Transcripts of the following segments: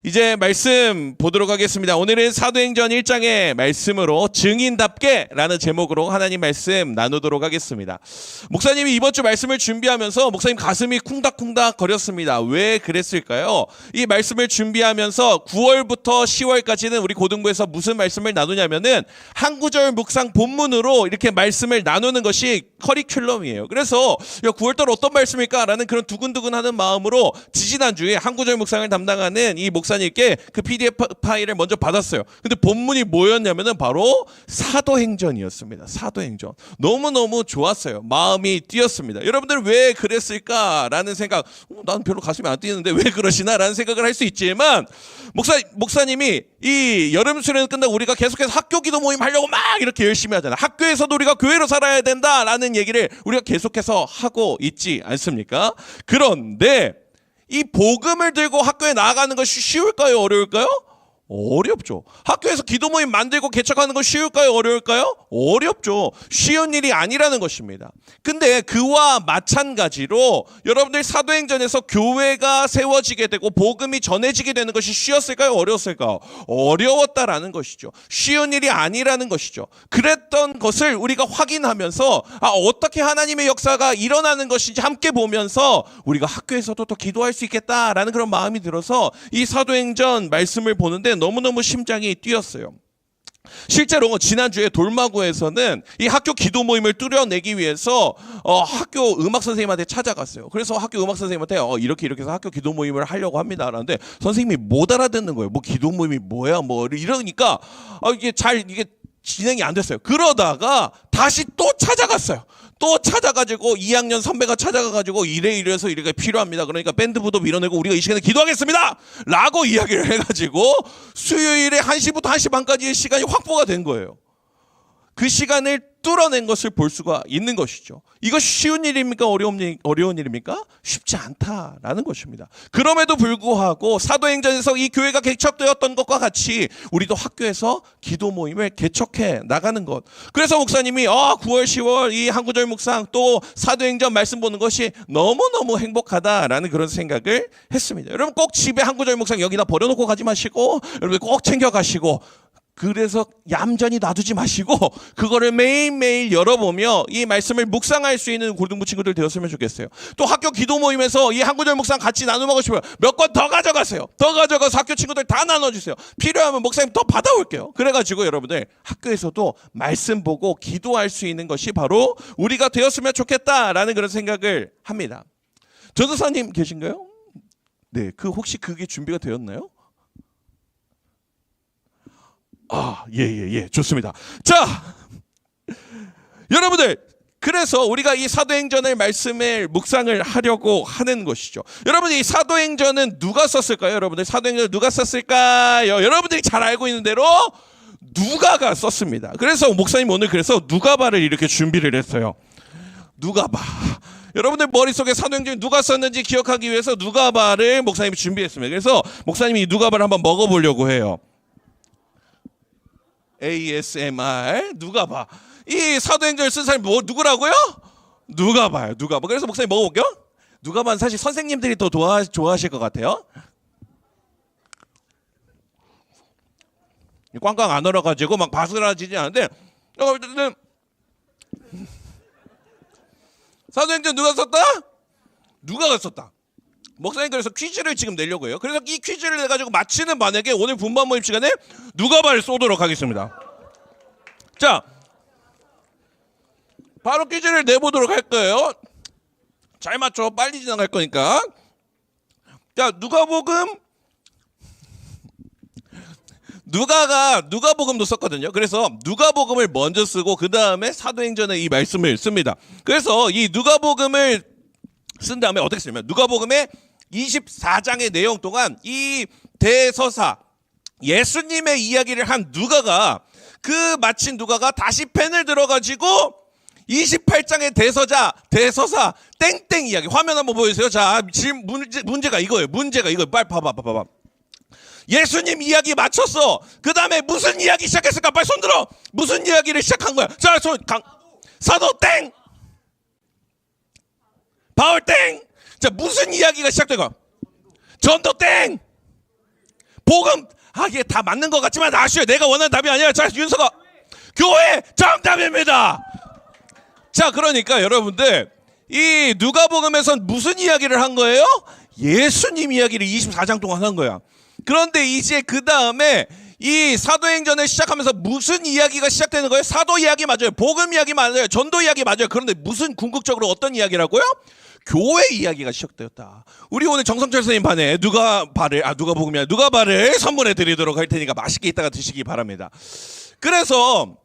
이제 말씀 보도록 하겠습니다. 오늘은 사도행전 1장의 말씀으로 증인답게라는 제목으로 하나님 말씀 나누도록 하겠습니다. 목사님이 이번 주 말씀을 준비하면서 목사님 가슴이 쿵닥쿵닥 거렸습니다. 왜 그랬을까요? 이 말씀을 준비하면서 9월부터 10월까지는 우리 고등부에서 무슨 말씀을 나누냐면은 한 구절 묵상 본문으로 이렇게 말씀을 나누는 것이 커리큘럼이에요. 그래서 9월달 어떤 말씀일까라는 그런 두근두근하는 마음으로 지지난주에 한 구절 묵상을 담당하는 이 목사님께 그 PDF 파일을 먼저 받았어요. 근데 본문이 뭐였냐면은 바로 사도행전이었습니다. 사도행전. 너무너무 좋았어요. 마음이 뛰었습니다. 여러분들 왜 그랬을까라는 생각, 나는 별로 가슴이 안 뛰는데 왜 그러시나라는 생각을 할 수 있지만 목사님이 이 여름 수련 끝나고 우리가 계속해서 학교 기도 모임 하려고 막 이렇게 열심히 하잖아요. 학교에서도 우리가 교회로 살아야 된다라는 얘기를 우리가 계속해서 하고 있지 않습니까? 그런데 이 복음을 들고 학교에 나아가는 것이 쉬울까요? 어려울까요? 어렵죠. 학교에서 기도 모임 만들고 개척하는 건 쉬울까요? 어려울까요? 어렵죠. 쉬운 일이 아니라는 것입니다. 근데 그와 마찬가지로 여러분들 사도행전에서 교회가 세워지게 되고 복음이 전해지게 되는 것이 쉬웠을까요? 어려웠을까요? 어려웠다라는 것이죠. 쉬운 일이 아니라는 것이죠. 그랬던 것을 우리가 확인하면서 어떻게 하나님의 역사가 일어나는 것인지 함께 보면서 우리가 학교에서도 더 기도할 수 있겠다라는 그런 마음이 들어서 이 사도행전 말씀을 보는데 너무너무 심장이 뛰었어요. 실제로 지난주에 돌마구에서는 이 학교 기도 모임을 뚫어내기 위해서 학교 음악 선생님한테 찾아갔어요. 그래서 학교 음악 선생님한테 이렇게 해서 학교 기도 모임을 하려고 합니다. 그런데 선생님이 못 알아듣는 거예요. 뭐 기도 모임이 뭐야? 뭐 이러니까 이게 진행이 안 됐어요. 그러다가 다시 또 찾아갔어요. 또 찾아가지고 2학년 선배가 찾아가가지고 이래서 이래가 필요합니다. 그러니까 밴드부도 밀어내고 우리가 이 시간에 기도하겠습니다 라고 이야기를 해가지고 수요일에 1시부터 1시 반까지의 시간이 확보가 된 거예요. 그 시간을 뚫어낸 것을 볼 수가 있는 것이죠. 이것이 쉬운 일입니까? 어려운 일입니까? 쉽지 않다라는 것입니다. 그럼에도 불구하고 사도행전에서 이 교회가 개척되었던 것과 같이 우리도 학교에서 기도 모임을 개척해 나가는 것. 그래서 목사님이 9월 10월 이 한 구절 묵상 또 사도행전 말씀 보는 것이 너무너무 행복하다라는 그런 생각을 했습니다. 여러분 꼭 집에 한 구절 묵상 여기다 버려놓고 가지 마시고 여러분 꼭 챙겨가시고 그래서 얌전히 놔두지 마시고 그거를 매일매일 열어보며 이 말씀을 묵상할 수 있는 고등부 친구들 되었으면 좋겠어요. 또 학교 기도 모임에서 이 한 구절 묵상 같이 나누고 싶어요. 몇 권 더 가져가세요. 더 가져가서 학교 친구들 다 나눠주세요. 필요하면 목사님 더 받아올게요. 그래가지고 여러분들 학교에서도 말씀 보고 기도할 수 있는 것이 바로 우리가 되었으면 좋겠다라는 그런 생각을 합니다. 전도사님 계신가요? 네, 혹시 그게 준비가 되었나요? 예, 좋습니다. 자, 여러분들, 그래서 우리가 이 사도행전의 말씀을 묵상을 하려고 하는 것이죠. 여러분, 이 사도행전은 누가 썼을까요? 여러분들, 사도행전을 누가 썼을까요? 여러분들이 잘 알고 있는 대로 누가가 썼습니다. 그래서 목사님 오늘 그래서 누가바를 이렇게 준비를 했어요. 누가바. 여러분들 머릿속에 사도행전이 누가 썼는지 기억하기 위해서 누가바를 목사님이 준비했습니다. 그래서 목사님이 이 누가바를 한번 먹어보려고 해요. ASMR 누가바. 이 사도행전을 쓴 사람이 누구라고요? 누가바요. 누가바. 그래서 목사님 먹어볼게요. 누가바는 사실 선생님들이 더 좋아하실 것 같아요. 꽝꽝 안 얼어가지고 막 바스라지지 않은데 사도행전 누가 썼다? 누가가 썼다. 목사님 그래서 퀴즈를 지금 내려고 해요. 그래서 이 퀴즈를 내가지고 맞히는 반에게 오늘 분반 모임 시간에 누가바를 쏘도록 하겠습니다. 자, 바로 퀴즈를 내보도록 할 거예요. 잘 맞춰. 빨리 지나갈 거니까. 자, 누가복음도 썼거든요. 그래서 누가복음을 먼저 쓰고 그 다음에 사도행전의 이 말씀을 씁니다. 그래서 이 누가복음을 쓴 다음에 어떻게 쓰냐면 누가복음의 24장의 내용 동안 이 대서사 예수님의 이야기를 한 누가가 마친 누가가 다시 펜을 들어가지고 28장의 대서사 땡땡 이야기 화면 한번 보여주세요. 자, 지금 문제가 이거예요. 빨리 봐봐. 예수님 이야기 마쳤어. 그 다음에 무슨 이야기 시작했을까? 빨리 손 들어. 무슨 이야기를 시작한 거야? 자, 사도 땡. 바울 땡. 자, 무슨 이야기가 시작된 거야? 전도 땡. 복음. 이게 다 맞는 것 같지만 아쉬워요. 내가 원하는 답이 아니야. 자, 윤서가 교회 정답입니다. 자, 그러니까 여러분들 이 누가복음에선 무슨 이야기를 한 거예요? 예수님 이야기를 24장 동안 한 거야. 그런데 이제 그 다음에 이 사도행전을 시작하면서 무슨 이야기가 시작되는 거예요? 사도 이야기 맞아요. 복음 이야기 맞아요. 전도 이야기 맞아요. 그런데 무슨 궁극적으로 어떤 이야기라고요? 교회 이야기가 시작되었다. 우리 오늘 정성철 선생님 반에 누가발을 선물해 드리도록 할 테니까 맛있게 이따가 드시기 바랍니다. 그래서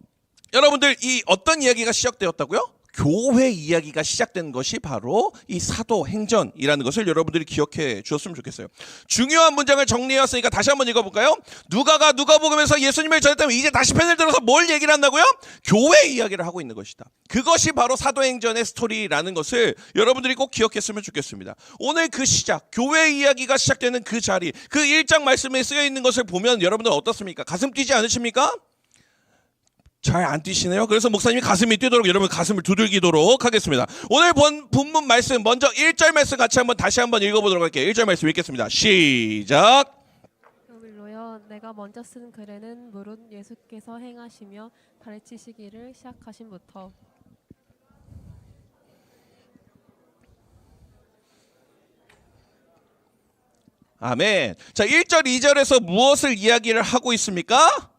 여러분들 이 어떤 이야기가 시작되었다고요? 교회 이야기가 시작된 것이 바로 이 사도행전이라는 것을 여러분들이 기억해 주었으면 좋겠어요. 중요한 문장을 정리해왔으니까 다시 한번 읽어볼까요? 누가가 누가복음에서 예수님을 전했다면 이제 다시 펜을 들어서 뭘 얘기를 한다고요? 교회 이야기를 하고 있는 것이다. 그것이 바로 사도행전의 스토리라는 것을 여러분들이 꼭 기억했으면 좋겠습니다. 오늘 그 시작, 교회 이야기가 시작되는 그 자리, 그 1장 말씀에 쓰여 있는 것을 보면 여러분들 어떻습니까? 가슴 뛰지 않으십니까? 잘 안 뛰시네요. 그래서 목사님이 가슴이 뛰도록 여러분 가슴을 두들기도록 하겠습니다. 오늘 본 본문 말씀 먼저 1절 말씀 같이 다시 한번 읽어보도록 할게요. 1절 말씀 읽겠습니다. 시작. 여빌로여 내가 먼저 쓴 글에는 물은 예수께서 행하시며 가르치시기를 시작하신부터 아멘. 자, 1절 2절에서 무엇을 이야기를 하고 있습니까?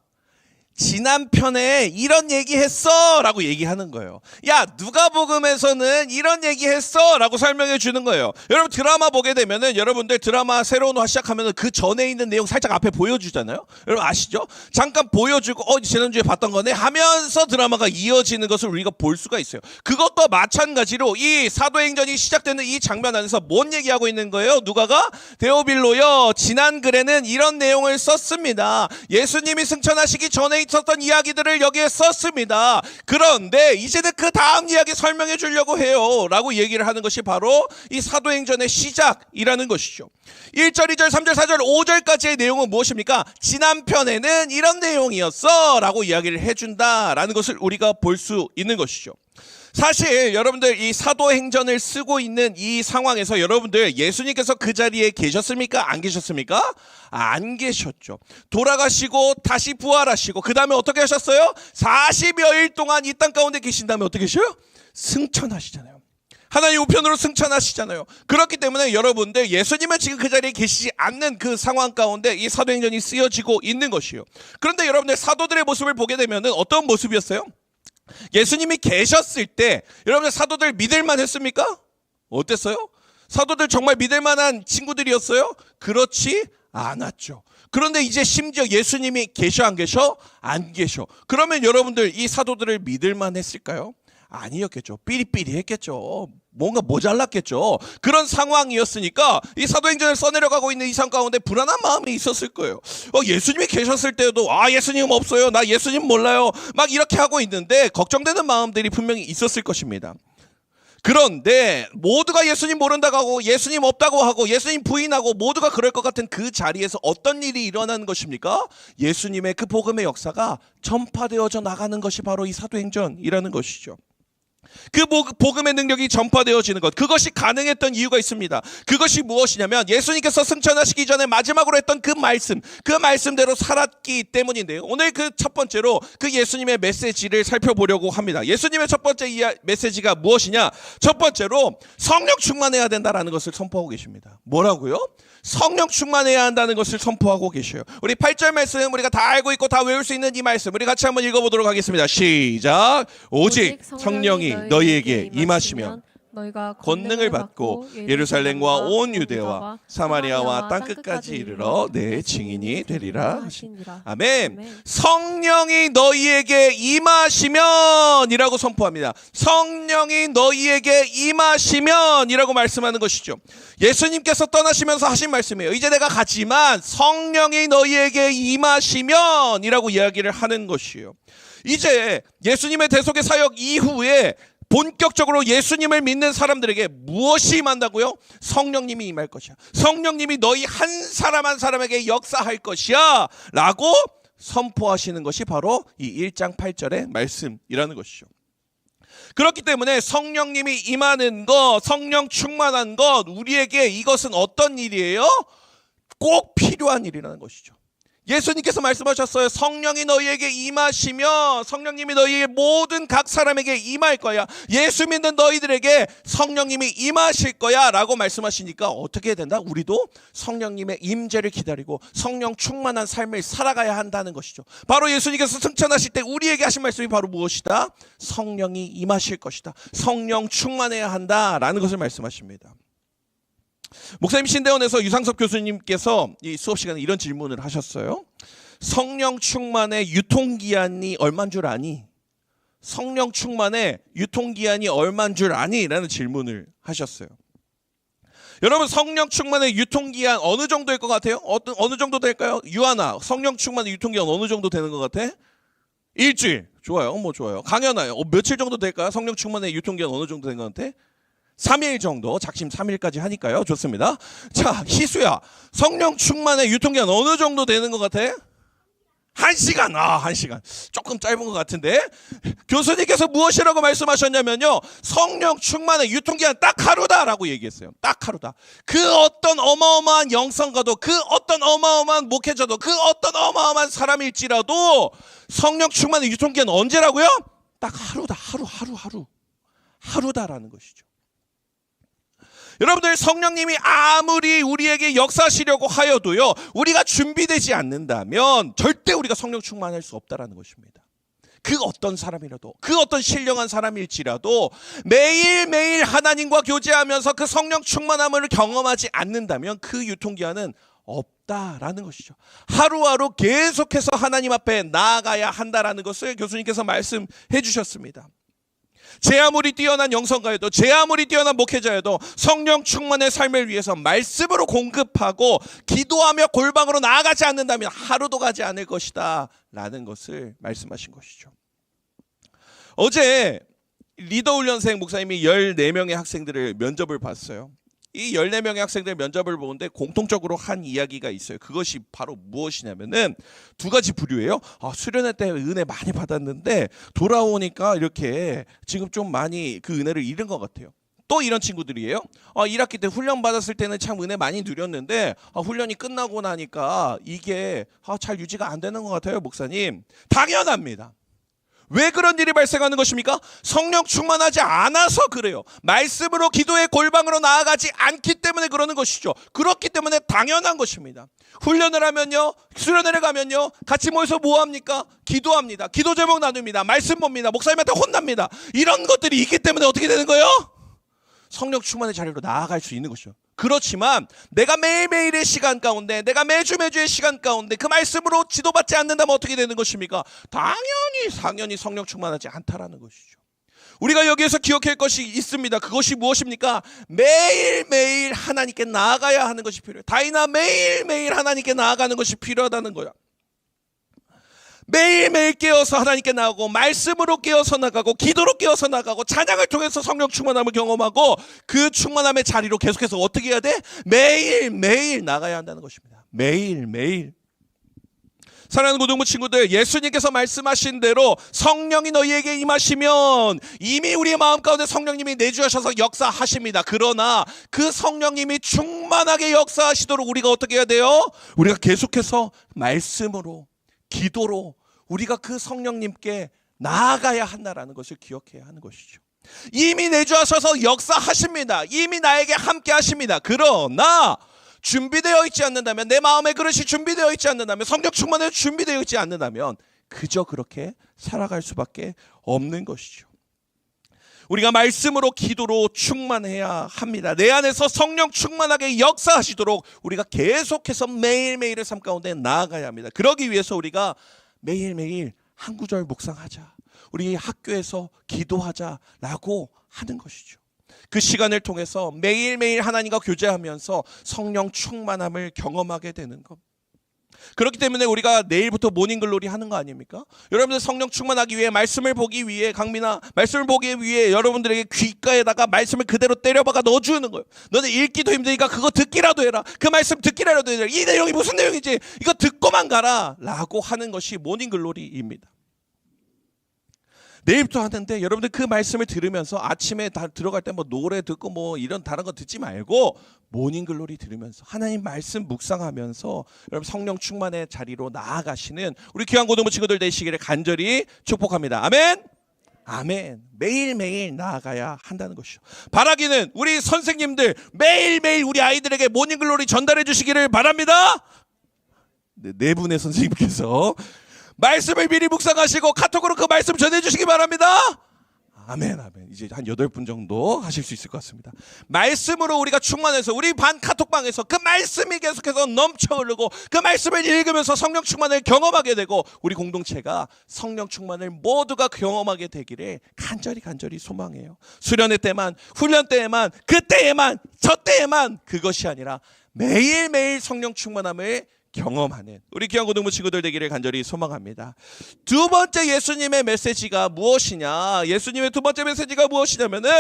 지난 편에 이런 얘기했어 라고 얘기하는 거예요. 야, 누가복음에서는 이런 얘기했어 라고 설명해 주는 거예요. 여러분 드라마 보게 되면은 여러분들 드라마 새로운 화 시작하면은 그 전에 있는 내용 살짝 앞에 보여주잖아요. 여러분 아시죠? 잠깐 보여주고 지난주에 봤던 거네 하면서 드라마가 이어지는 것을 우리가 볼 수가 있어요. 그것도 마찬가지로 이 사도행전이 시작되는 이 장면 안에서 뭔 얘기하고 있는 거예요? 누가가 데오빌로여 지난 글에는 이런 내용을 썼습니다. 예수님이 승천하시기 전에 있었던 이야기들을 여기에 썼습니다. 그런데 이제는 그 다음 이야기 설명해 주려고 해요 라고 얘기를 하는 것이 바로 이 사도행전의 시작이라는 것이죠. 1절, 2절, 3절, 4절, 5절까지의 내용은 무엇입니까? 지난 편에는 이런 내용이었어 라고 이야기를 해준다라는 것을 우리가 볼 수 있는 것이죠. 사실 여러분들 이 사도행전을 쓰고 있는 이 상황에서 여러분들 예수님께서 그 자리에 계셨습니까? 안 계셨습니까? 안 계셨죠. 돌아가시고 다시 부활하시고 그 다음에 어떻게 하셨어요? 40여일 동안 이 땅 가운데 계신 다음에 어떻게 하셔요? 승천하시잖아요. 하나님 우편으로 승천하시잖아요. 그렇기 때문에 여러분들 예수님은 지금 그 자리에 계시지 않는 그 상황 가운데 이 사도행전이 쓰여지고 있는 것이에요. 그런데 여러분들 사도들의 모습을 보게 되면 어떤 모습이었어요? 예수님이 계셨을 때 여러분들 사도들 믿을만 했습니까? 어땠어요? 사도들 정말 믿을만한 친구들이었어요? 그렇지 않았죠. 그런데 이제 심지어 예수님이 계셔 안 계셔? 안 계셔. 그러면 여러분들 이 사도들을 믿을만 했을까요? 아니었겠죠. 삐리삐리했겠죠. 뭔가 모자랐겠죠. 그런 상황이었으니까 이 사도행전을 써내려가고 있는 이 상황 가운데 불안한 마음이 있었을 거예요. 예수님이 계셨을 때도 예수님 없어요. 나 예수님 몰라요. 막 이렇게 하고 있는데 걱정되는 마음들이 분명히 있었을 것입니다. 그런데 모두가 예수님 모른다고 하고 예수님 없다고 하고 예수님 부인하고 모두가 그럴 것 같은 그 자리에서 어떤 일이 일어나는 것입니까? 예수님의 그 복음의 역사가 전파되어져 나가는 것이 바로 이 사도행전이라는 것이죠. 그 복음의 능력이 전파되어지는 것, 그것이 가능했던 이유가 있습니다. 그것이 무엇이냐면 예수님께서 승천하시기 전에 마지막으로 했던 그 말씀대로 살았기 때문인데요. 오늘 그 첫 번째로 그 예수님의 메시지를 살펴보려고 합니다. 예수님의 첫 번째 메시지가 무엇이냐? 첫 번째로 성령 충만해야 된다라는 것을 선포하고 계십니다. 뭐라고요? 성령 충만해야 한다는 것을 선포하고 계셔요. 우리 8절 말씀 우리가 다 알고 있고 다 외울 수 있는 이 말씀 우리 같이 한번 읽어보도록 하겠습니다. 시작. 오직 성령이 너희에게 임하시면 너희가 권능을 받고 예루살렘과 온 유대와 사마리아와 땅끝까지 이르러 내 증인이 되리라 하시니라. 아멘. 성령이 너희에게 임하시면 이라고 선포합니다. 성령이 너희에게 임하시면 이라고 말씀하는 것이죠. 예수님께서 떠나시면서 하신 말씀이에요. 이제 내가 가지만 성령이 너희에게 임하시면 이라고 이야기를 하는 것이에요. 이제 예수님의 대속의 사역 이후에 본격적으로 예수님을 믿는 사람들에게 무엇이 임한다고요? 성령님이 임할 것이야. 성령님이 너희 한 사람 한 사람에게 역사할 것이야 라고 선포하시는 것이 바로 이 1장 8절의 말씀이라는 것이죠. 그렇기 때문에 성령님이 임하는 것, 성령 충만한 것, 우리에게 이것은 어떤 일이에요? 꼭 필요한 일이라는 것이죠. 예수님께서 말씀하셨어요. 성령이 너희에게 임하시며 성령님이 너희의 모든 각 사람에게 임할 거야. 예수 믿는 너희들에게 성령님이 임하실 거야 라고 말씀하시니까 어떻게 해야 된다? 우리도 성령님의 임재를 기다리고 성령 충만한 삶을 살아가야 한다는 것이죠. 바로 예수님께서 승천하실 때 우리에게 하신 말씀이 바로 무엇이다? 성령이 임하실 것이다. 성령 충만해야 한다라는 것을 말씀하십니다. 목사님 신대원에서 유상섭 교수님께서 이 수업 시간에 이런 질문을 하셨어요. 성령 충만의 유통기한이 얼마인 줄 아니? 성령 충만의 유통기한이 얼마인 줄 아니? 라는 질문을 하셨어요. 여러분 성령 충만의 유통기한 어느 정도일 것 같아요? 어느 정도 될까요? 유하나 성령 충만의 유통기한 어느 정도 되는 것 같아? 일주일. 좋아요. 뭐 좋아요. 강연아요. 며칠 정도 될까요? 성령 충만의 유통기한 어느 정도 된 것 같아? 3일 정도, 작심 3일까지 하니까요. 좋습니다. 자, 희수야. 성령 충만의 유통기한 어느 정도 되는 것 같아? 1시간. 1시간. 조금 짧은 것 같은데. 교수님께서 무엇이라고 말씀하셨냐면요. 성령 충만의 유통기한 딱 하루다라고 얘기했어요. 딱 하루다. 그 어떤 어마어마한 영성가도, 그 어떤 어마어마한 목회자도, 그 어떤 어마어마한 사람일지라도 성령 충만의 유통기한 언제라고요? 딱 하루다. 하루다라는 것이죠. 여러분들 성령님이 아무리 우리에게 역사하시려고 하여도요, 우리가 준비되지 않는다면 절대 우리가 성령 충만할 수 없다라는 것입니다. 그 어떤 사람이라도, 그 어떤 신령한 사람일지라도 매일매일 하나님과 교제하면서 그 성령 충만함을 경험하지 않는다면 그 유통기한은 없다라는 것이죠. 하루하루 계속해서 하나님 앞에 나아가야 한다라는 것을 교수님께서 말씀해 주셨습니다. 제 아무리 뛰어난 영성가여도, 제 아무리 뛰어난 목회자여도 성령 충만의 삶을 위해서 말씀으로 공급하고 기도하며 골방으로 나아가지 않는다면 하루도 가지 않을 것이다 라는 것을 말씀하신 것이죠. 어제 리더훈련생 목사님이 14명의 학생들을 면접을 봤어요. 이 14명의 학생들 면접을 보는데 공통적으로 한 이야기가 있어요. 그것이 바로 무엇이냐면은 두 가지 부류예요. 수련회 때 은혜 많이 받았는데 돌아오니까 이렇게 지금 좀 많이 그 은혜를 잃은 것 같아요. 또 이런 친구들이에요. 1학기 때 훈련 받았을 때는 참 은혜 많이 누렸는데 훈련이 끝나고 나니까 이게 잘 유지가 안 되는 것 같아요, 목사님. 당연합니다. 왜 그런 일이 발생하는 것입니까? 성령 충만하지 않아서 그래요. 말씀으로 기도의 골방으로 나아가지 않기 때문에 그러는 것이죠. 그렇기 때문에 당연한 것입니다. 훈련을 하면요, 수련회를 가면요, 같이 모여서 뭐 합니까? 기도합니다. 기도 제목 나눕니다. 말씀 봅니다. 목사님한테 혼납니다. 이런 것들이 있기 때문에 어떻게 되는 거예요? 성령 충만의 자리로 나아갈 수 있는 것이죠. 그렇지만 내가 매일매일의 시간 가운데, 내가 매주의 시간 가운데 그 말씀으로 지도받지 않는다면 어떻게 되는 것입니까? 당연히 성령 충만하지 않다라는 것이죠. 우리가 여기에서 기억할 것이 있습니다. 그것이 무엇입니까? 매일매일 하나님께 나아가야 하는 것이 필요해요. 다이나 매일매일 하나님께 나아가는 것이 필요하다는 거야. 매일매일 깨어서 하나님께 나가고, 말씀으로 깨어서 나가고, 기도로 깨어서 나가고, 찬양을 통해서 성령 충만함을 경험하고, 그 충만함의 자리로 계속해서 어떻게 해야 돼? 매일매일 나가야 한다는 것입니다. 매일매일. 사랑하는 고등부 친구들, 예수님께서 말씀하신 대로 성령이 너희에게 임하시면 이미 우리의 마음 가운데 성령님이 내주하셔서 역사하십니다. 그러나 그 성령님이 충만하게 역사하시도록 우리가 어떻게 해야 돼요? 우리가 계속해서 말씀으로, 기도로 우리가 그 성령님께 나아가야 한다라는 것을 기억해야 하는 것이죠. 이미 내주하셔서 역사하십니다. 이미 나에게 함께 하십니다. 그러나 준비되어 있지 않는다면, 내 마음의 그릇이 준비되어 있지 않는다면, 성령 충만에 준비되어 있지 않는다면 그저 그렇게 살아갈 수밖에 없는 것이죠. 우리가 말씀으로, 기도로 충만해야 합니다. 내 안에서 성령 충만하게 역사하시도록 우리가 계속해서 매일매일의 삶 가운데 나아가야 합니다. 그러기 위해서 우리가 매일매일 한 구절 묵상하자, 우리 학교에서 기도하자라고 하는 것이죠. 그 시간을 통해서 매일매일 하나님과 교제하면서 성령 충만함을 경험하게 되는 것. 그렇기 때문에 우리가 내일부터 모닝글로리 하는 거 아닙니까? 여러분들 성령 충만하기 위해, 말씀을 보기 위해, 강민아 말씀을 보기 위해 여러분들에게 귓가에다가 말씀을 그대로 때려박아 넣어주는 거예요. 너는 읽기도 힘드니까 그거 듣기라도 해라. 그 말씀 듣기라도 해라. 이 내용이 무슨 내용인지 이거 듣고만 가라 라고 하는 것이 모닝글로리입니다. 내일부터 하는데 여러분들 그 말씀을 들으면서 아침에 다 들어갈 때 뭐 노래 듣고 뭐 이런 다른 거 듣지 말고 모닝글로리 들으면서 하나님 말씀 묵상하면서 여러분 성령 충만의 자리로 나아가시는 우리 귀한 고등부 친구들 되시기를 간절히 축복합니다. 아멘. 아멘. 매일매일 나아가야 한다는 것이죠. 바라기는 우리 선생님들 매일매일 우리 아이들에게 모닝글로리 전달해 주시기를 바랍니다. 네 분의 선생님께서 말씀을 미리 묵상하시고 카톡으로 그 말씀 전해주시기 바랍니다. 아멘, 아멘. 이제 한 8분 정도 하실 수 있을 것 같습니다. 말씀으로 우리가 충만해서 우리 반 카톡방에서 그 말씀이 계속해서 넘쳐 흐르고 그 말씀을 읽으면서 성령 충만을 경험하게 되고 우리 공동체가 성령 충만을 모두가 경험하게 되기를 간절히 소망해요. 수련회 때만, 훈련 때에만, 그때에만, 저 때에만 그것이 아니라 매일매일 성령 충만함을 경험하는 우리 귀한 고등부 친구들 되기를 간절히 소망합니다. 두 번째 예수님의 메시지가 무엇이냐? 예수님의 두 번째 메시지가 무엇이냐면은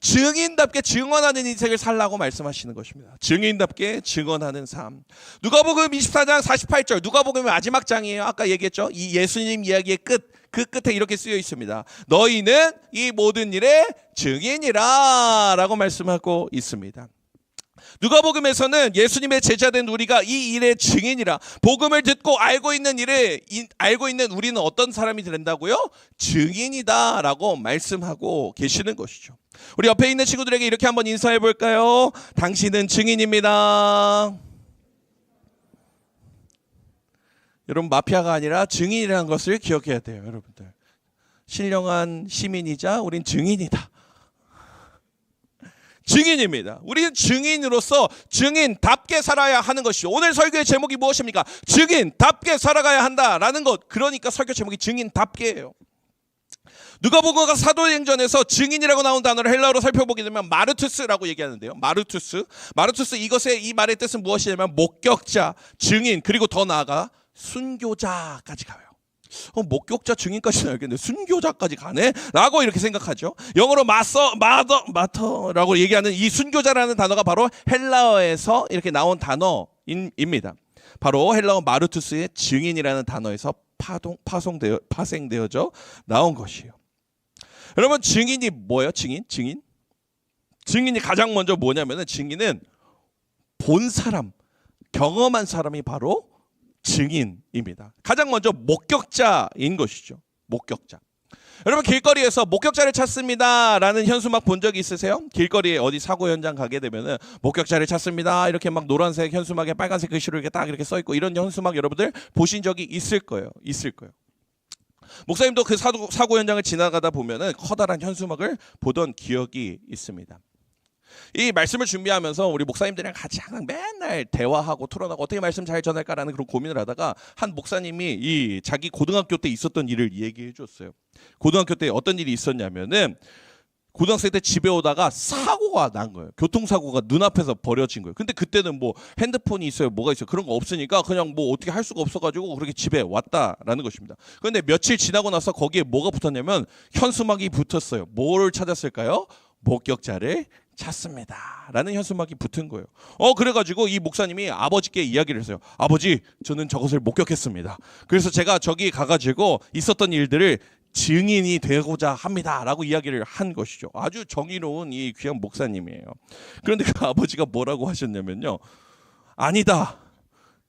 증인답게 증언하는 인생을 살라고 말씀하시는 것입니다. 증인답게 증언하는 삶. 누가복음 24장 48절, 누가복음의 마지막 장이에요. 아까 얘기했죠. 이 예수님 이야기의 끝, 그 끝에 이렇게 쓰여 있습니다. 너희는 이 모든 일의 증인이라 라고 말씀하고 있습니다. 누가복음에서는 예수님의 제자된 우리가 이 일의 증인이라, 복음을 듣고 알고 있는 우리는 어떤 사람이 된다고요? 증인이다라고 말씀하고 계시는 것이죠. 우리 옆에 있는 친구들에게 이렇게 한번 인사해 볼까요? 당신은 증인입니다. 여러분, 마피아가 아니라 증인이라는 것을 기억해야 돼요. 여러분들, 신령한 시민이자 우린 증인이다. 증인입니다. 우리는 증인으로서 증인답게 살아야 하는 것이죠. 오늘 설교의 제목이 무엇입니까? 증인답게 살아가야 한다라는 것. 그러니까 설교 제목이 증인답게예요. 누가복음 사도행전에서 증인이라고 나온 단어를 헬라어로 살펴보게 되면 마르투스라고 얘기하는데요. 마르투스 이것의 이 말의 뜻은 무엇이냐면 목격자, 증인, 그리고 더 나아가 순교자까지 가요. 목격자, 증인까지는 알겠는데 순교자까지 가네? 라고 이렇게 생각하죠. 영어로 마터라고 얘기하는 이 순교자라는 단어가 바로 헬라어에서 이렇게 나온 단어입니다. 바로 헬라어 마르투스의 증인이라는 단어에서 파생되어져 나온 것이에요. 여러분, 증인이 뭐예요? 증인이 가장 먼저 뭐냐면은, 증인은 본 사람, 경험한 사람이 바로 증인입니다. 가장 먼저 목격자인 것이죠. 목격자. 여러분, 길거리에서 목격자를 찾습니다 라는 현수막 본 적이 있으세요? 길거리에 어디 사고 현장 가게 되면은 목격자를 찾습니다 이렇게 막 노란색 현수막에 빨간색 글씨로 이렇게 딱 이렇게 써 있고, 이런 현수막 여러분들 보신 적이 있을 거예요. 목사님도 그 사고 현장을 지나가다 보면은 커다란 현수막을 보던 기억이 있습니다. 이 말씀을 준비하면서 우리 목사님들이랑 같이 항상 맨날 대화하고 토론하고 어떻게 말씀 잘 전할까라는 그런 고민을 하다가 한 목사님이 이 자기 고등학교 때 있었던 일을 얘기해 줬어요. 고등학교 때 어떤 일이 있었냐면은, 고등학생 때 집에 오다가 사고가 난 거예요. 교통사고가 눈앞에서 벌어진 거예요. 근데 그때는 뭐 핸드폰이 있어요, 뭐가 있어요, 그런 거 없으니까 그냥 뭐 어떻게 할 수가 없어가지고 그렇게 집에 왔다라는 것입니다. 그런데 며칠 지나고 나서 거기에 뭐가 붙었냐면 현수막이 붙었어요. 뭐를 찾았을까요? 목격자를 찾습니다 라는 현수막이 붙은 거예요. 그래가지고 이 목사님이 아버지께 이야기를 했어요. 아버지, 저는 저것을 목격했습니다. 그래서 제가 저기 가가지고 있었던 일들을 증인이 되고자 합니다 라고 이야기를 한 것이죠. 아주 정의로운 이 귀한 목사님이에요. 그런데 그 아버지가 뭐라고 하셨냐면요, 아니다,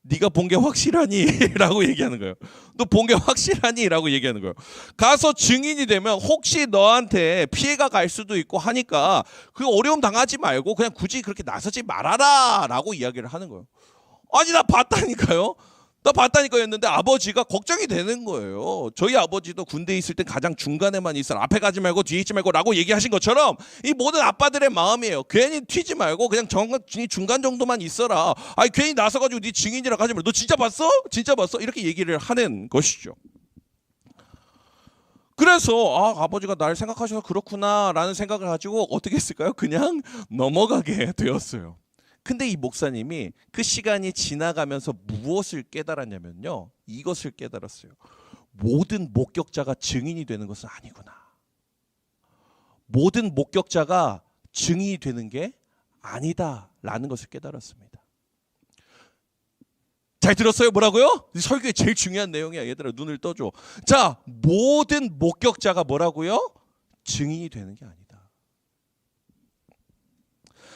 네가 본 게 확실하니? 라고 얘기하는 거예요. 너 본 게 확실하니? 라고 얘기하는 거예요. 가서 증인이 되면 혹시 너한테 피해가 갈 수도 있고 하니까 그 어려움 당하지 말고 그냥 굳이 그렇게 나서지 말아라 라고 이야기를 하는 거예요. 아니, 나 봤다니까요 했는데 아버지가 걱정이 되는 거예요. 저희 아버지도 군대에 있을 때 가장 중간에만 있어라, 앞에 가지 말고 뒤에 있지 말고 라고 얘기하신 것처럼 이 모든 아빠들의 마음이에요. 괜히 튀지 말고 그냥 중간 정도만 있어라. 아니, 괜히 나서가지고 네 증인이라고 하지 말고 너 진짜 봤어? 이렇게 얘기를 하는 것이죠. 그래서 아버지가 날 생각하셔서 그렇구나 라는 생각을 가지고 어떻게 했을까요? 그냥 넘어가게 되었어요. 근데 이 목사님이 그 시간이 지나가면서 무엇을 깨달았냐면요, 이것을 깨달았어요. 모든 목격자가 증인이 되는 것은 아니구나. 모든 목격자가 증인이 되는 게 아니다라는 것을 깨달았습니다. 잘 들었어요? 뭐라고요? 설교의 제일 중요한 내용이야. 얘들아 눈을 떠줘. 자, 모든 목격자가 뭐라고요? 증인이 되는 게 아니다.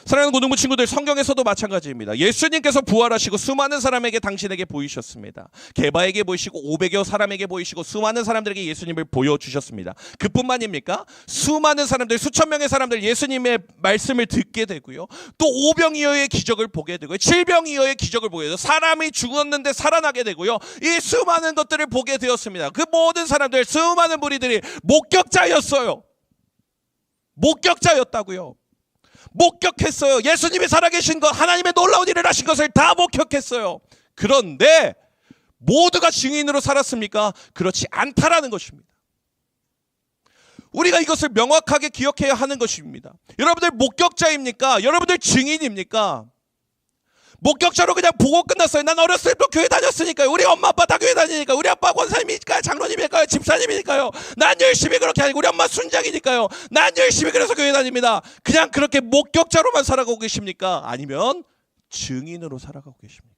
사랑하는 고등부 친구들, 성경에서도 마찬가지입니다. 예수님께서 부활하시고 수많은 사람에게 당신에게 보이셨습니다. 게바에게 보이시고 500여 사람에게 보이시고 수많은 사람들에게 예수님을 보여주셨습니다. 그뿐만입니까? 수많은 사람들, 수천 명의 사람들 예수님의 말씀을 듣게 되고요. 또 오병이어의 기적을 보게 되고요. 칠병이어의 기적을 보게 되고 사람이 죽었는데 살아나게 되고요. 이 수많은 것들을 보게 되었습니다. 그 모든 사람들, 수많은 무리들이 목격자였어요. 목격자였다고요. 목격했어요. 예수님이 살아계신 것, 하나님의 놀라운 일을 하신 것을 다 목격했어요. 그런데 모두가 증인으로 살았습니까? 그렇지 않다라는 것입니다. 우리가 이것을 명확하게 기억해야 하는 것입니다. 여러분들 목격자입니까? 여러분들 증인입니까? 목격자로 그냥 보고 끝났어요. 난 어렸을 때 교회 다녔으니까요. 우리 엄마 아빠 다 교회 다니니까. 우리 아빠 권사님이니까요. 장로님이니까요. 집사님이니까요. 난 열심히 그렇게 하니까. 우리 엄마 순장이니까요. 난 열심히 그래서 교회 다닙니다. 그냥 그렇게 목격자로만 살아가고 계십니까? 아니면 증인으로 살아가고 계십니까?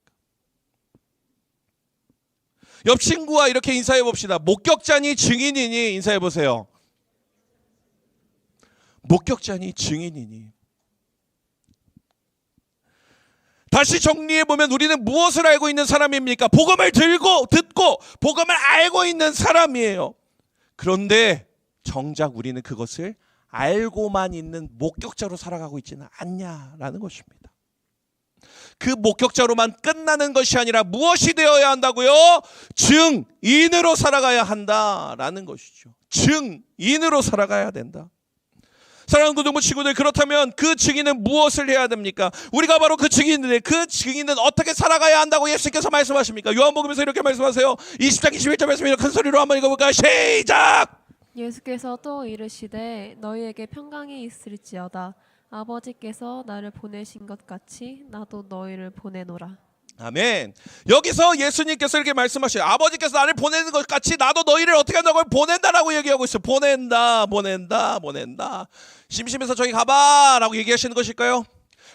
옆 친구와 이렇게 인사해 봅시다. 목격자니 증인이니 인사해 보세요. 목격자니 증인이니. 다시 정리해보면 우리는 무엇을 알고 있는 사람입니까? 복음을 듣고 복음을 알고 있는 사람이에요. 그런데 정작 우리는 그것을 알고만 있는 목격자로 살아가고 있지는 않냐라는 것입니다. 그 목격자로만 끝나는 것이 아니라 무엇이 되어야 한다고요? 증인으로 살아가야 한다라는 것이죠. 증인으로 살아가야 된다. 사랑하는 고등부 친구들, 그렇다면 그 증인은 무엇을 해야 됩니까? 우리가 바로 그 증인인데 그 증인은 어떻게 살아가야 한다고 예수님께서 말씀하십니까? 요한복음에서 이렇게 말씀하세요. 20장 21절 말씀을 큰 소리로 한번 읽어볼까요? 시작! 예수께서 또 이르시되 너희에게 평강이 있을지어다. 아버지께서 나를 보내신 것 같이 나도 너희를 보내노라. 아멘. 여기서 예수님께서 이렇게 말씀하셔요. 아버지께서 나를 보내는 것 같이 나도 너희를 어떻게 한다고? 보낸다라고 얘기하고 있어요. 보낸다. 심심해서 저기 가봐 라고 얘기하시는 것일까요?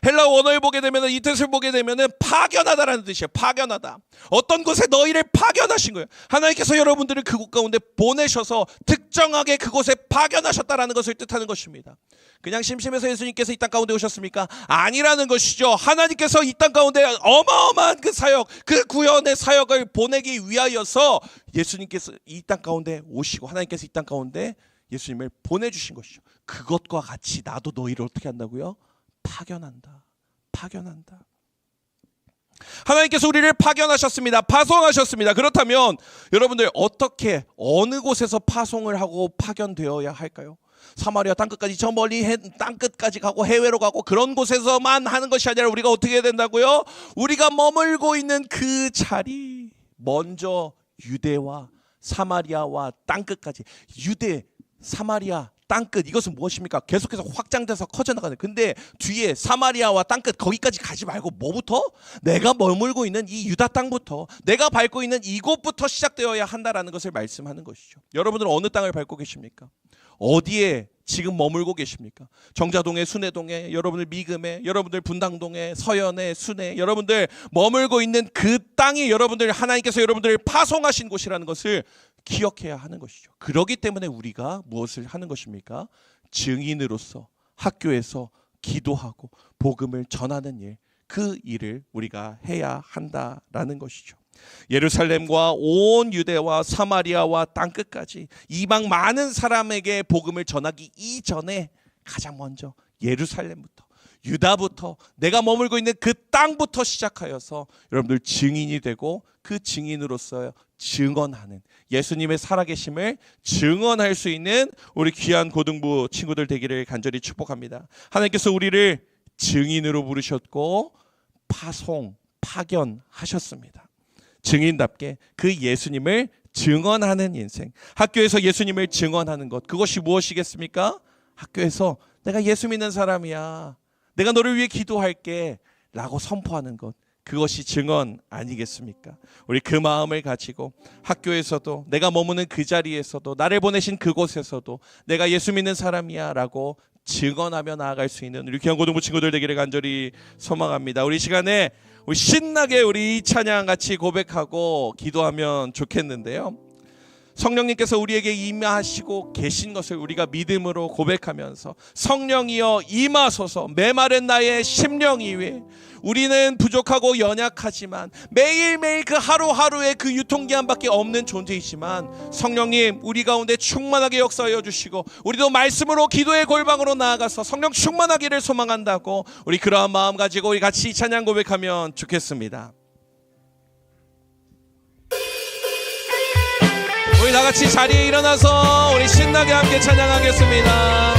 헬라어 원어를 보게 되면, 이 뜻을 보게 되면 파견하다라는 뜻이에요. 파견하다. 어떤 곳에 너희를 파견하신 거예요. 하나님께서 여러분들을 그곳 가운데 보내셔서 특정하게 그곳에 파견하셨다라는 것을 뜻하는 것입니다. 그냥 심심해서 예수님께서 이 땅 가운데 오셨습니까? 아니라는 것이죠. 하나님께서 이 땅 가운데 어마어마한 그 사역, 그 구원의 사역을 보내기 위하여서 예수님께서 이 땅 가운데 오시고, 하나님께서 이 땅 가운데 예수님을 보내주신 것이죠. 그것과 같이 나도 너희를 어떻게 한다고요? 파견한다. 하나님께서 우리를 파견하셨습니다. 파송하셨습니다. 그렇다면 여러분들 어떻게, 어느 곳에서 파송을 하고 파견되어야 할까요? 사마리아 땅끝까지, 저 멀리 땅끝까지 가고 해외로 가고 그런 곳에서만 하는 것이 아니라 우리가 어떻게 해야 된다고요? 우리가 머물고 있는 그 자리, 먼저 유대와 사마리아와 땅끝까지. 유대, 사마리아, 땅끝, 이것은 무엇입니까? 계속해서 확장돼서 커져나가는. 근데 뒤에 사마리아와 땅끝, 거기까지 가지 말고 뭐부터? 내가 머물고 있는 이 유다 땅부터, 내가 밟고 있는 이곳부터 시작되어야 한다라는 것을 말씀하는 것이죠. 여러분들은 어느 땅을 밟고 계십니까? 어디에 지금 머물고 계십니까? 정자동에, 순회동에, 여러분들 미금에, 여러분들 분당동에, 서연에, 순회, 여러분들 머물고 있는 그 땅이 여러분들, 하나님께서 여러분들을 파송하신 곳이라는 것을 기억해야 하는 것이죠. 그렇기 때문에 우리가 무엇을 하는 것입니까? 증인으로서 학교에서 기도하고 복음을 전하는 일, 그 일을 우리가 해야 한다라는 것이죠. 예루살렘과 온 유대와 사마리아와 땅끝까지 이방 많은 사람에게 복음을 전하기 이전에 가장 먼저 예루살렘부터, 유다부터, 내가 머물고 있는 그 땅부터 시작하여서 여러분들 증인이 되고, 그 증인으로서 증언하는, 예수님의 살아계심을 증언할 수 있는 우리 귀한 고등부 친구들 되기를 간절히 축복합니다. 하나님께서 우리를 증인으로 부르셨고 파견하셨습니다. 증인답게 그 예수님을 증언하는 인생, 학교에서 예수님을 증언하는 것, 그것이 무엇이겠습니까? 학교에서 내가 예수 믿는 사람이야, 내가 너를 위해 기도할게 라고 선포하는 것, 그것이 증언 아니겠습니까? 우리 그 마음을 가지고 학교에서도, 내가 머무는 그 자리에서도, 나를 보내신 그곳에서도 내가 예수 믿는 사람이야 라고 증언하며 나아갈 수 있는 우리 귀한 고등부 친구들 되기를 간절히 소망합니다. 우리 시간에 우리 신나게 우리 이 찬양 같이 고백하고 기도하면 좋겠는데요. 성령님께서 우리에게 임하시고 계신 것을 우리가 믿음으로 고백하면서 성령이여 임하소서 메마른 나의 심령 위에. 우리는 부족하고 연약하지만 매일매일 그 하루하루의 그 유통기한밖에 없는 존재이지만 성령님 우리 가운데 충만하게 역사하여 주시고 우리도 말씀으로 기도의 골방으로 나아가서 성령 충만하기를 소망한다고 우리 그러한 마음 가지고 우리 같이 찬양 고백하면 좋겠습니다. 우리 다같이 자리에 일어나서 우리 신나게 함께 찬양하겠습니다.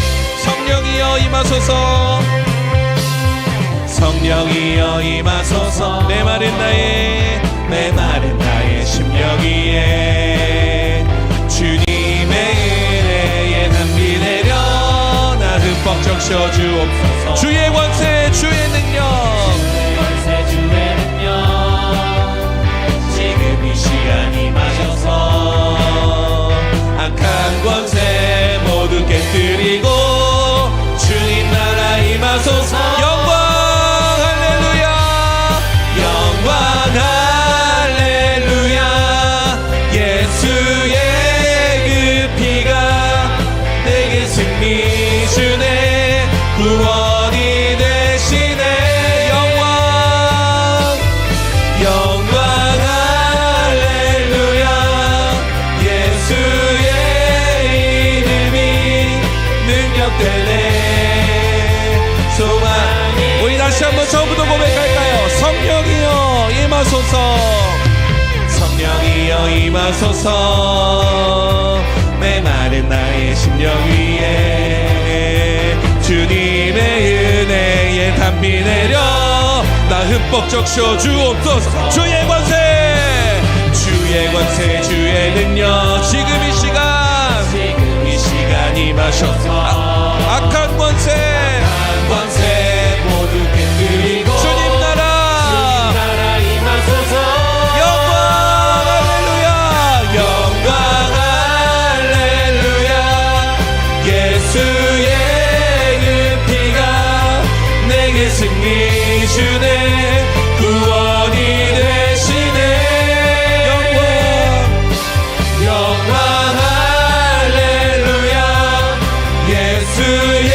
성령이여 임하소서 성령이여 임하소서 메마른 나의 심령 위에 주님의 은혜에 담비 내려 나 흠뻑 적셔 주옵소서 주의 권세 주의 능력 지금 이 시간 임하셔서 악한 권세 모두 깨뜨리고 주님 나라 임하소서 영광 할렐루야 예수의 그 피가 내게 승리 주네 구원이 되시네 영광 할렐루야 예수의 이름이 능력되네 소망이 우리 다시 한번 처음부터 고백할까요? 성령이여 임하소서 성령이여 임하소서 메마른 나의 심령 위에 주님의 은혜에 담비 내려 나 흠뻑 적셔 주옵소서 주의 권세 주의 능력 지금 이 시간 임하셔서 악한 권세 모두 깨뜨리고 주님 나라 임하소서 영광 할렐루야 예수의 그 피가 내게 승리 주네 구원이 되시네 영광 할렐루야 예수의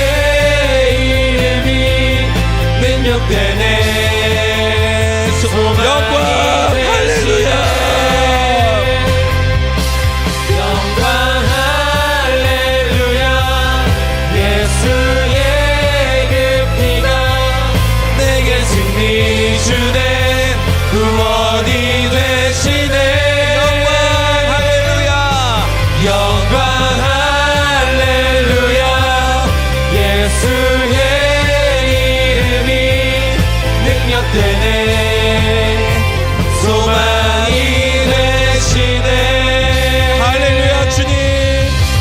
이름이 능력되네 영광 할렐루야 영광 할렐루야 예수의 그 피가 내게 승리 주네 구원이 되시네 영광 할렐루야 예수의 이름이 능력되네 소망이 되시네 할렐루야 주님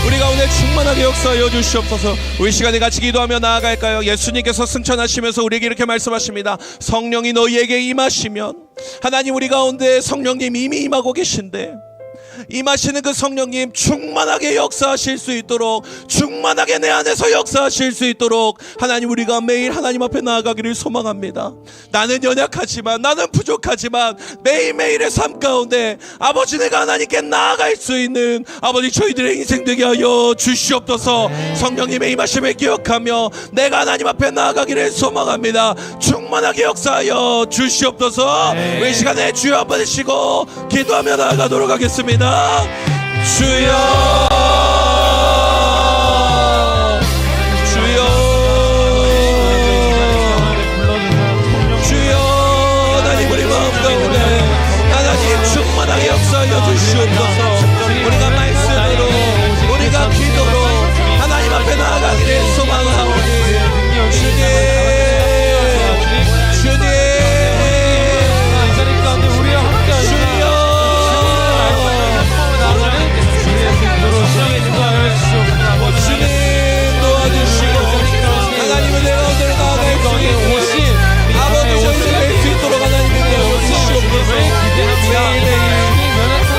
우리 가운데 충만하게 역사하여 주시옵소서 우리 시간에 같이 기도하며 나아갈까요? 예수님께서 승천하시면서 우리에게 이렇게 말씀하십니다. 성령이 너희에게 임하시면 하나님 우리 가운데 성령님 이미 임하고 계신데 임하시는 그 성령님 충만하게 역사하실 수 있도록 충만하게 내 안에서 역사하실 수 있도록 하나님 우리가 매일 하나님 앞에 나아가기를 소망합니다. 나는 연약하지만 나는 부족하지만 매일매일의 삶 가운데 아버지 내가 하나님께 나아갈 수 있는 아버지 저희들의 인생 되게 하여 주시옵소서. 성령님의 임하심을 기억하며 내가 하나님 앞에 나아가기를 소망합니다. 충만하게 역사하여 주시옵소서. 이 시간에 주여 한번 드시고 기도하며 나아가도록 하겠습니다. 주여 하나님 우리 마음 가운데 하나님 충만하게 역사하여 주시옵소서. 우리가 말씀으로 우리가 기도로 하나님 앞에 나아가기를 소망하오니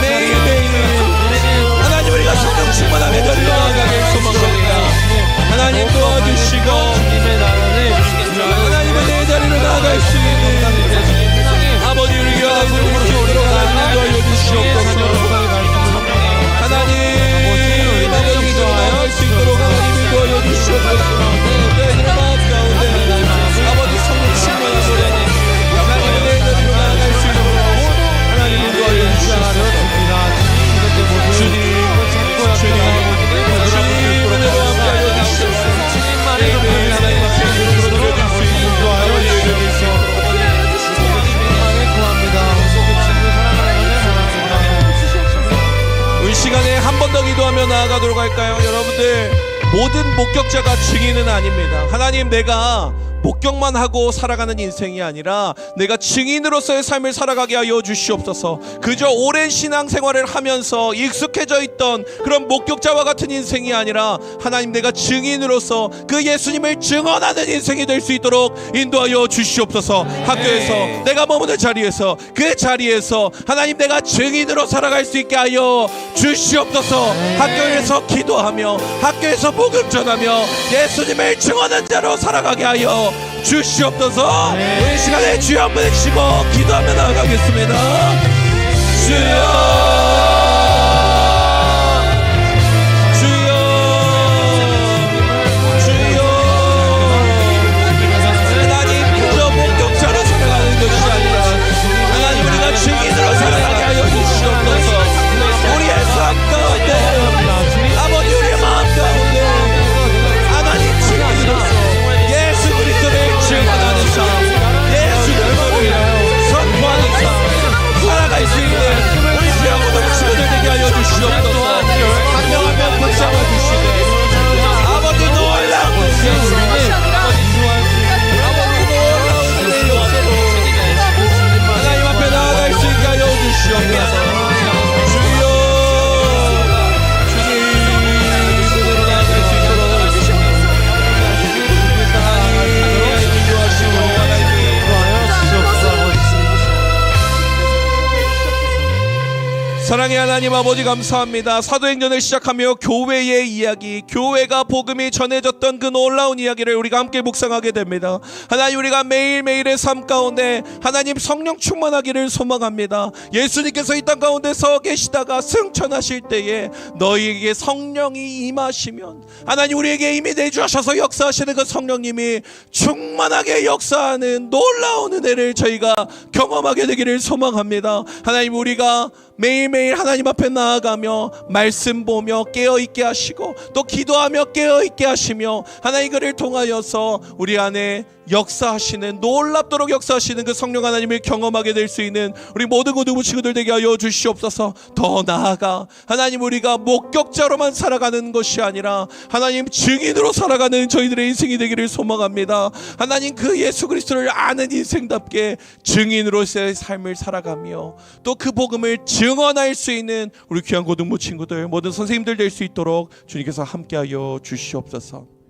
매일매일 번 더 기도하며 나아가도록 할까요? 여러분들, 모든 목격자가 증인은 아닙니다. 하나님, 내가 목격만 하고 살아가는 인생이 아니라 내가 증인으로서의 삶을 살아가게 하여 주시옵소서. 그저 오랜 신앙생활을 하면서 익숙해져 있던 그런 목격자와 같은 인생이 아니라 하나님, 내가 증인으로서 그 예수님을 증언하는 인생이 될 수 있도록 인도하여 주시옵소서. 학교에서 내가 머무는 자리에서, 그 자리에서 하나님, 내가 증인으로 살아갈 수 있게 하여 주시옵소서. 학교에서 기도하며, 학교에서 복음 전하며 예수님을 증언하는 자로 살아가게 하여 주시옵소서. 우리 시간에 주여 한번 외치고 기도하며 나아가겠습니다. 주여, 주여, 주여. 하나님, 그저 목격자로 살아가는 것이 아니라 하나님, 우리가 증인으로 살아가게 하여 주시옵소서. 우리의 삶 가운데, 아버지, 우리의 마음 가운데 하나님 증인으로서 예수 그리스도를 증언하는 삶, 예수 그리스도를 선포하는 삶, 살아갈 수 있는 우리 주여 친구들 되게 하여 주시옵소서. 한 명 한 명 붙잡아 주시되 아버지, 놀라운 예수님, 아버지, 놀라운 은혜의 역사로 하나님 앞에 나아갈 수 있게 하여 주시옵소서. 사랑의 하나님 아버지, 감사합니다. 사도행전을 시작하며 교회의 이야기, 교회가 복음이 전해졌던 그 놀라운 이야기를 우리가 함께 묵상하게 됩니다. 하나님, 우리가 매일매일의 삶 가운데 하나님 성령 충만하기를 소망합니다. 예수님께서 이 땅 가운데서 계시다가 승천하실 때에 너희에게 성령이 임하시면 하나님, 우리에게 이미 내주하셔서 역사하시는 그 성령님이 충만하게 역사하는 놀라운 은혜를 저희가 경험하게 되기를 소망합니다. 하나님, 우리가 매일매일 하나님 앞에 나아가며 말씀 보며 깨어있게 하시고 또 기도하며 깨어있게 하시며 하나님, 그를 통하여서 우리 안에 역사하시는, 놀랍도록 역사하시는 그 성령 하나님을 경험하게 될 수 있는 우리 모든 고등부 친구들 되게 하여 주시옵소서. 더 나아가 하나님, 우리가 목격자로만 살아가는 것이 아니라 하나님, 증인으로 살아가는 저희들의 인생이 되기를 소망합니다. 하나님, 그 예수 그리스도를 아는 인생답게 증인으로서의 삶을 살아가며 또 그 복음을 증언할 수 있는 우리 귀한 고등부 친구들, 모든 선생님들 될 수 있도록 주님께서 함께하여 주시옵소서.